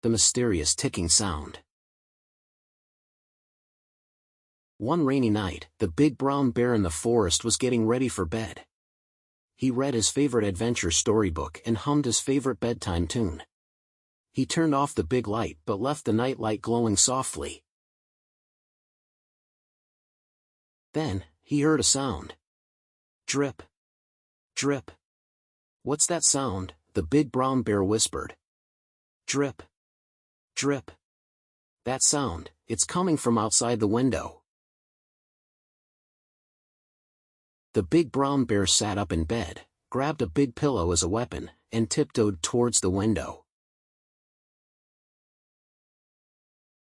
the mysterious ticking sound. One rainy night, the big brown bear in the forest was getting ready for bed. He read his favorite adventure storybook and hummed his favorite bedtime tune. He turned off the big light but left the night light glowing softly. Then, he heard a sound. Drip. Drip. "What's that sound?" the big brown bear whispered. Drip. Drip. "That sound, it's coming from outside the window." The big brown bear sat up in bed, grabbed a big pillow as a weapon, and tiptoed towards the window.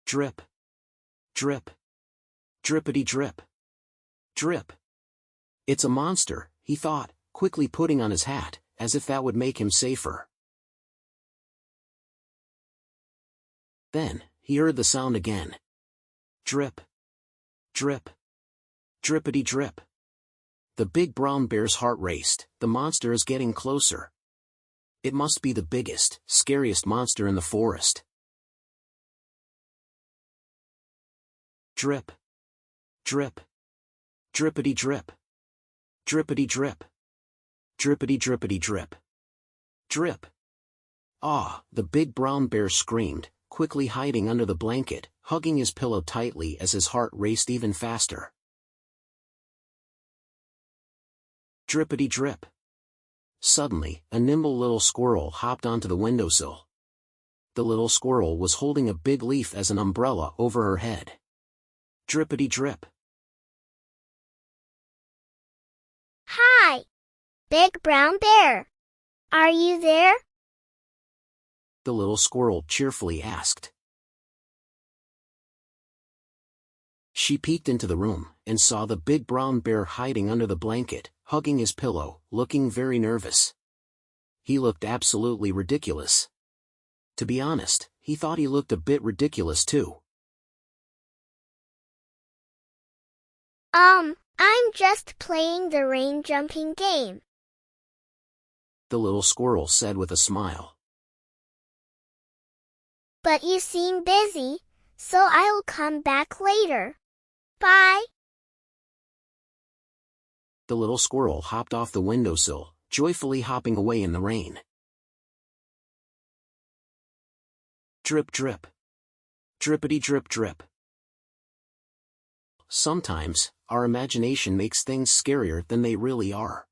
Drip. Drip. Drippity drip. Drip. "It's a monster," he thought, quickly putting on his hat, as if that would make him safer. Then, he heard the sound again. Drip. Drip. Drippity drip. The big brown bear's heart raced. The monster is getting closer. It must be the biggest, scariest monster in the forest. Drip. Drip. Drippity drip. Drippity drip. Drippity drippity drip. Drip. "Ah!" the big brown bear screamed, quickly hiding under the blanket, hugging his pillow tightly as his heart raced even faster. Drippity drip. Suddenly, a nimble little squirrel hopped onto the windowsill. The little squirrel was holding a big leaf as an umbrella over her head. Drippity drip. "Hi, Big Brown Bear. Are you there?" the little squirrel cheerfully asked. She peeked into the room, and saw the big brown bear hiding under the blanket, hugging his pillow, looking very nervous. He looked absolutely ridiculous. To be honest, he thought he looked a bit ridiculous too. I'm just playing the rain jumping game," the little squirrel said with a smile. "But you seem busy, so I'll come back later. Bye." The little squirrel hopped off the windowsill, joyfully hopping away in the rain. Drip drip. Drippity drip drip. Sometimes, our imagination makes things scarier than they really are.